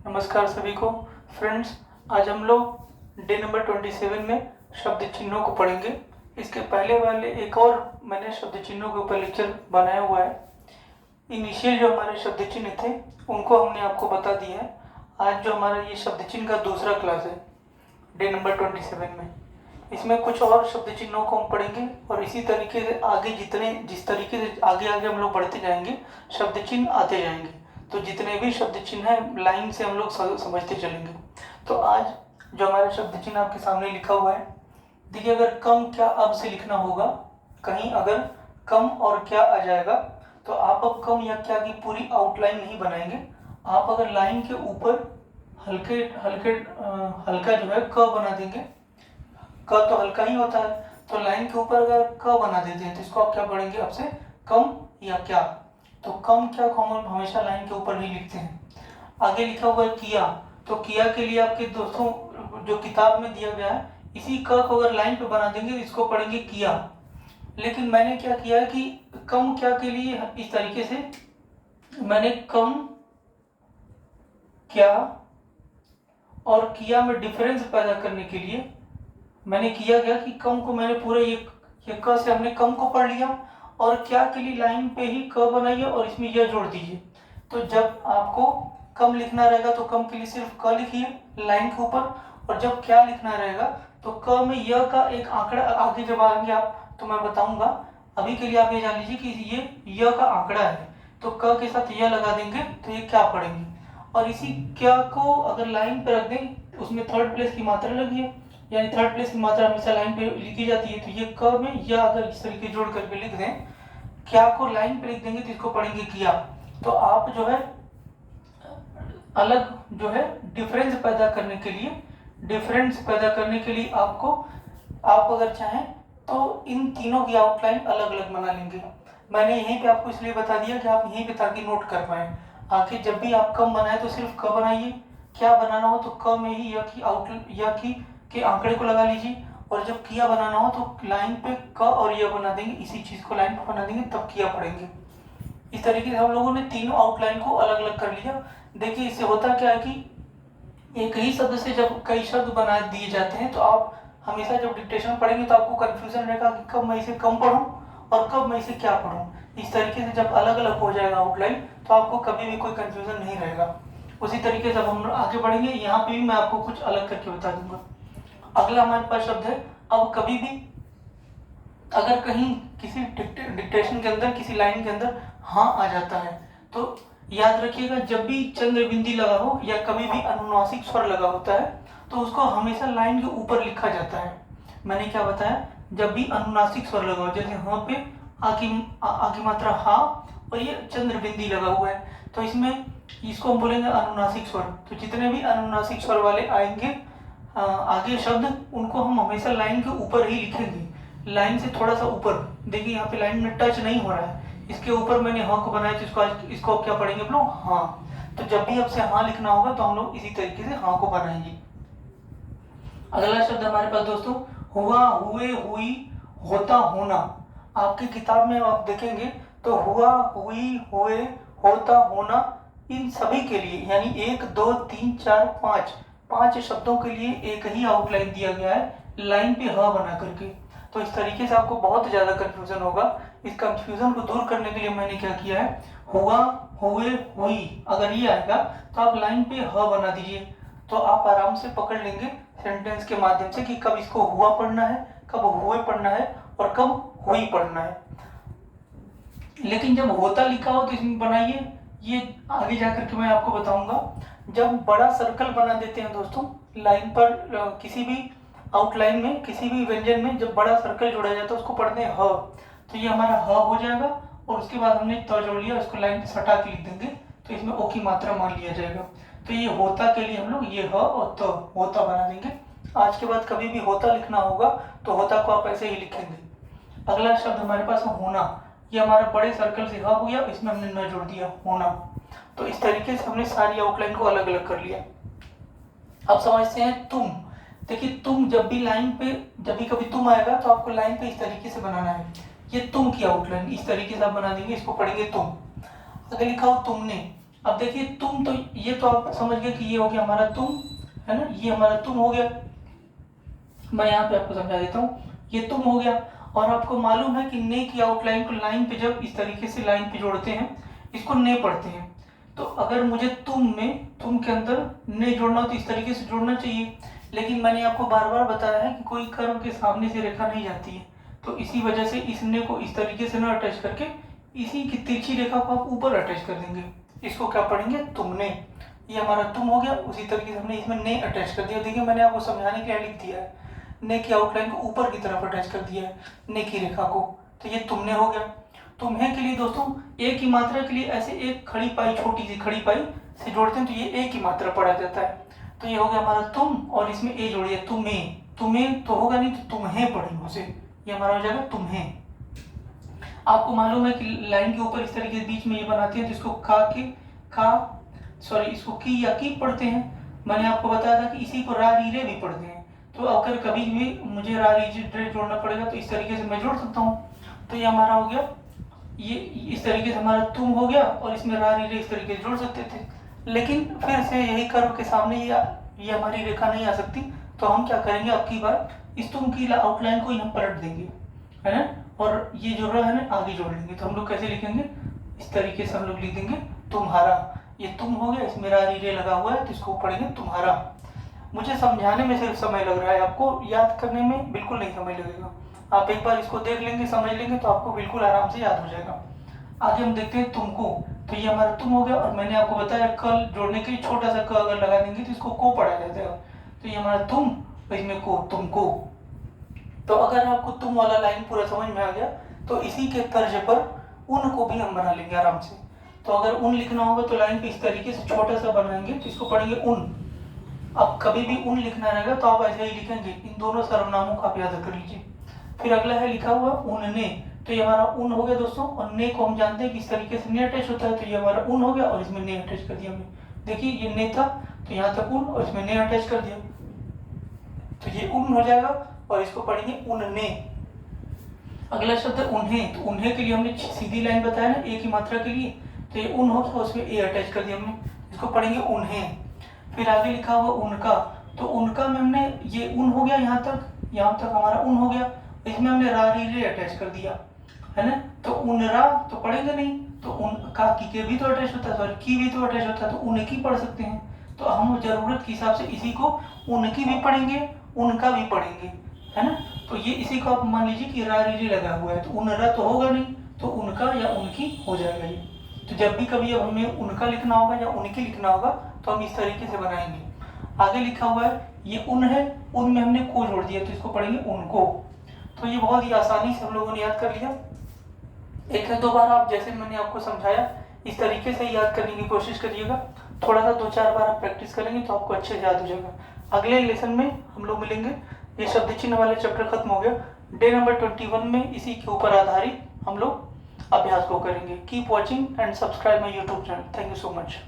नमस्कार सभी को। फ्रेंड्स, आज हम लोग डे नंबर 27 में शब्द चिन्हों को पढ़ेंगे। इसके पहले वाले एक और मैंने शब्द चिन्हों के ऊपर लेक्चर बनाया हुआ है। इनिशियल जो हमारे शब्द चिन्ह थे उनको हमने आपको बता दिया है। आज जो हमारा ये शब्द चिन्ह का दूसरा क्लास है डे नंबर 27 में, इसमें कुछ और शब्द चिन्हों को हम पढ़ेंगे और इसी तरीके से आगे जिस तरीके से आगे हम लोग बढ़ते जाएंगे शब्द चिन्ह आते जाएंगे। तो जितने भी शब्द चिन्ह हैं लाइन से हम लोग समझते चलेंगे। तो आज जो हमारा शब्द चिन्ह आपके सामने लिखा हुआ है, देखिए, अगर कम क्या अब से लिखना होगा, कहीं अगर कम और क्या आ जाएगा तो आप अब कम या क्या की पूरी आउटलाइन नहीं बनाएंगे। आप अगर लाइन के ऊपर हल्का जो है क बना देंगे, क तो हल्का ही होता है, तो लाइन के ऊपर अगर क बना देते हैं तो इसको आप क्या पढ़ेंगे, अब से कम या क्या। तो कम क्या को हम हमेशा लाइन के ऊपर नहीं लिखते हैं। आगे लिखा हुआ है किया, तो किया के लिए आपके दोस्तों जो किताब में दिया गया है, इसी क को अगर लाइन पे बना देंगे इसको पढ़ेंगे किया। लेकिन मैंने क्या किया है कि कम क्या के लिए इस तरीके से मैंने कम क्या और किया में डिफरेंस पैदा करने के लिए मैंने किया गया कि कम को मैंने पूरे ये क से हमने कम को पढ़ लिया और क्या के लिए लाइन पे ही क बनाइए और इसमें यह जोड़ दीजिए। तो जब आपको कम लिखना रहेगा तो कम के लिए सिर्फ क लिखिए लाइन के ऊपर, और जब क्या लिखना रहेगा तो क में य का एक आंकड़ा आगे जब आएंगे आप तो मैं बताऊंगा। अभी के लिए आप ये जान लीजिए कि ये य का आंकड़ा है, तो क के साथ य लगा देंगे तो ये क्या पढ़ेंगे। और इसी क्या को अगर लाइन पर रख दें, उसमें थर्ड प्लेस की मात्रा लगी है, यानी थर्ड प्लेस की मात्रा हमेशा लाइन पे लिखी जाती है। तो ये क में या अगर इस तरीके जोड़ करके लिख दें, क्या को लाइन पे लिख देंगे तो इसको पढ़ेंगे किया। तो आप जो है अलग जो है डिफरेंस पैदा करने के लिए आपको, आप अगर चाहें तो इन तीनों की आउटलाइन अलग अलग बना लेंगे। मैंने यहीं पे आपको इसलिए बता दिया कि आप यहीं पे ताकि नोट कर पाए। आखिर जब भी आप कम बनाए तो सिर्फ क बनाइए, क्या बनाना हो तो क में ही या की के आंकड़े को लगा लीजिए, और जब किया बनाना हो तो लाइन पे क और य बना देंगे, इसी चीज को लाइन पे बना देंगे तब किया पढ़ेंगे। इस तरीके से हम लोगों ने तीनों आउटलाइन को अलग अलग कर लिया। देखिए, इससे होता क्या है कि एक ही शब्द से जब कई शब्द बना दिए जाते हैं तो आप हमेशा जब डिक्टेशन पढ़ेंगे तो आपको कंफ्यूजन रहेगा कि कब मैं इसे कम पढ़ूं और कब मैं इसे क्या पढ़ूं। इस तरीके से जब अलग अलग हो जाएगा आउटलाइन तो आपको कभी भी कोई कंफ्यूजन नहीं रहेगा। उसी तरीके से अब हम आगे बढ़ेंगे, यहाँ पे भी मैं आपको कुछ अलग करके बता दूंगा। अगला हमारे पास शब्द है अब। कभी भी अगर कहीं किसी डिक्टेशन के अंदर किसी लाइन के अंदर हाँ आ जाता है तो याद रखिएगा, जब भी चंद्र बिंदी लगा हो या कभी भी अनुनासिक स्वर लगा होता है तो उसको हमेशा लाइन के ऊपर लिखा जाता है। मैंने क्या बताया, जब भी अनुनासिक स्वर लगा हो, जैसे हाँ पे आगे मात्रा हा और ये चंद्र बिंदी लगा हुआ है तो इसमें इसको हम बोलेंगे अनुनासिक स्वर। तो जितने भी अनुनासिक स्वर वाले आएंगे आगे शब्द, उनको हम हमेशा लाइन के ऊपर ही लिखेंगे, लाइन से थोड़ा सा ऊपर। देखिए यहाँ पे लाइन में टच नहीं हो रहा है, इसके ऊपर मैंने हाँ को बनाया तो इसको क्या पढ़ेंगे हम लोग, हाँ। तो जब भी आपसे हाँ लिखना होगा तो हम लोग इसी तरीके से हाँ को बनाएंगे। अगला शब्द हमारे पास दोस्तों हुआ, हुए, हुई, होता, होना। आपकी किताब में आप देखेंगे तो हुआ, हुई, हुए, होता, होना, इन सभी के लिए यानी 1 2 3 4 5 शब्दों के लिए एक ही आउटलाइन दिया गया है लाइन पे ह बना करके। तो इस तरीके से आपको बहुत ज़्यादा कंफ्यूजन होगा। इस कंफ्यूजन को दूर करने के लिए मैंने क्या किया है, हुआ, हुए, हुई, अगर ये आएगा तो आप लाइन पे ह बना दीजिए, तो आप आराम से पकड़ लेंगे सेंटेंस के माध्यम से कि कब इसको हुआ पढ़ना है, कब हुए पढ़ना है और कब हुई पढ़ना है। लेकिन जब होता लिखा हो तो इसमें बनाइए, ये आगे जाकर के मैं आपको बताऊंगा। जब बड़ा सर्कल बना देते हैं दोस्तों लाइन पर, किसी भी आउटलाइन में किसी भी व्यंजन में जब बड़ा सर्कल जोड़ा जाता है उसको पढ़ते हैं ह। तो ये हमारा ह हो जाएगा और उसके बाद हमने त जोड़ लिया, उसको लाइन पे सटा के लिख देंगे तो इसमें ओ की मात्रा मान लिया जाएगा। तो ये होता के लिए हम लोग ये ह और त होता बना देंगे। आज के बाद कभी भी होता लिखना होगा तो होता को आप ऐसे ही लिखेंगे। अगला शब्द हमारे पास है होना। ये हमारा बड़े सर्कल से ह हो गया, इसमें हमने न जोड़ दिया होना। तो इस तरीके से हमने सारी आउटलाइन को अलग अलग कर लिया। अब समझते हैं तुम। देखिए, तुम जब भी लाइन पे जब भी कभी तुम आएगा तो आपको लाइन पे इस तरीके से बनाना है। ये तुम की आउटलाइन इस तरीके से आप बना देंगे, इसको पढ़ेंगे तुम। अगर लिखा हो तुमने, अब देखिए तुम, तो ये तो आप समझ गए कि ये हो गया हमारा तुम, है ना, ये हमारा तुम हो गया। मैं यहाँ पे आपको समझा देता हूँ, ये तुम हो गया। और आपको मालूम है कि ने की आउटलाइन को लाइन पे जब इस तरीके से लाइन पे जोड़ते हैं, इसको ने पढ़ते हैं। तो अगर मुझे तुम में, तुम के अंदर ने जोड़ना हो तो इस तरीके से जोड़ना चाहिए, लेकिन मैंने आपको बार बार बताया है कि कोई कर्व के सामने से रेखा नहीं जाती है, तो इसी वजह से इस ने को इस तरीके से ना अटैच करके इसी की तिरछी रेखा को आप ऊपर अटैच कर देंगे। इसको क्या पढ़ेंगे, तुमने। ये हमारा तुम हो गया, उसी तरीके से हमने इसमें ने अटैच कर दिया। देखिए मैंने आपको समझाने के लिए लिख दिया है, ने की आउटलाइन को ऊपर की तरफ अटैच कर दिया है, ने की रेखा को। तो ये तुमने हो गया। तुम्हें के लिए दोस्तों एक ही मात्रा के लिए ऐसे एक खड़ी पाई, छोटी सी खड़ी पाई से जोड़ते हैं तो ये एक ही मात्रा पढ़ा जाता है। तो ये हो गया हमारा तुम, और इसमें ए जोड़िए, तुम्हें। तुम्हें तो होगा नहीं, तो तुम्हें पढ़ेंगे उसे, ये हमारा हो जाएगा तुम्हें। आपको मालूम है कि लाइन के ऊपर इस तरीके से बीच में ये बनाते हैं, तो इसको इसको की या की पढ़ते हैं। मैंने आपको बताया था कि इसी को रा री रे भी पढ़ते हैं। तो अगर कभी भी मुझे रा री रे जोड़ना पड़ेगा तो इस तरीके से मैं जोड़ सकता हूँ। तो ये हमारा हो गया, ये इस तरीके से हमारा तुम हो गया, और इसमें रा री रे इस तरीके से जोड़ सकते थे। लेकिन फिर से यही कर्व के सामने ये हमारी रेखा नहीं आ सकती, तो हम क्या करेंगे, अब की बार इस तुम की आउटलाइन को ही हम पलट देंगे, है ना, और ये जो रहा है ना आगे जोड़ लेंगे। तो हम लोग कैसे लिखेंगे, इस तरीके से हम लोग लिख देंगे तुम्हारा। ये तुम हो गया, इसमें रा री रे लगा हुआ है, तो इसको पढ़ेंगे तुम्हारा। मुझे समझाने में सिर्फ समय लग रहा है, आपको याद करने में बिल्कुल नहीं समय लगेगा। आप एक बार इसको देख लेंगे, समझ लेंगे, तो आपको बिल्कुल आराम से याद हो जाएगा। आगे हम देखते हैं तुमको। तो ये हमारा तुम हो गया, और मैंने आपको बताया कल जोड़ने के लिए छोटा सा क अगर लगा देंगे तो इसको को पढ़ा जाता है। तो ये हमारा तुम, और इसमें को, तुमको। तो अगर आपको तुम वाला लाइन पूरा समझ में आ गया, तो इसी के तर्ज पर उन को भी हम बना लेंगे आराम से। तो अगर उन लिखना होगा तो लाइन पे इस तरीके से छोटा सा बनाएंगे, तो इसको पढ़ेंगे उन। अब कभी भी उन लिखना रहेगा तो आप ऐसे ही लिखेंगे, इन दोनों सर्वनामों का आप याद कर लीजिए। फिर अगला है लिखा हुआ उनने। तो ये हमारा उन हो गया दोस्तों, और ने को हम जानते हैं कि इस तरीके से ने अटैच होता है, तो ये हमारा उन हो गया, और इसमें ने अटैच कर दिया हमने। देखिए ये ने था, तो यहाँ तक उन, और इसमें ने अटैच कर दिया, तो ये उन हो जाएगा, और इसको पढ़ेंगे उनने। अगला शब्द है उन्हें। तो उन्हें के लिए हमने सीधी लाइन बताया ना, एक ही मात्रा के लिए, तो ये उन हो गया, उसमें ए अटैच कर दिया हमने, इसको पढ़ेंगे उन्हें। फिर आगे लिखा हुआ उनका। तो उनका में हमने ये उन हो गया, यहाँ तक हमारा उन हो गया, इसमें हमने रा री रे अटैच कर दिया, है ना। तो उनरा तो पढ़ेंगे नहीं, तो उनका की के भी तो अटैच होता है, सॉरी की भी तो अटैच होता है, तो उनकी पढ़ सकते हैं। तो हम जरूरत के हिसाब से इसी को उनकी भी पढ़ेंगे, उनका भी पढ़ेंगे, है ना। तो ये इसी को आप मान लीजिए कि रा री रे लगा हुआ है, तो उनरा तो होगा नहीं, तो उनका या उनकी हो जाएगा ये। तो जब भी कभी अब हमें उनका लिखना होगा या उनकी लिखना होगा तो हम इस तरीके से बनाएंगे। आगे लिखा हुआ है ये उन है, उन में हमने को जोड़ दिया, तो इसको पढ़ेंगे उनको। तो ये बहुत ही आसानी से हम लोगों ने याद कर लिया। एक से दो बार आप, जैसे मैंने आपको समझाया, इस तरीके से याद करने की कोशिश करिएगा। थोड़ा सा 2-4 बार आप प्रैक्टिस करेंगे तो आपको अच्छे से याद हो जाएगा। अगले लेसन में हम लोग मिलेंगे। ये शब्द चिन्ह वाले चैप्टर खत्म हो गया। डे नंबर 21 में इसी के ऊपर आधारित हम लोग अभ्यास को करेंगे। Keep watching and subscribe my YouTube channel. Thank you so much.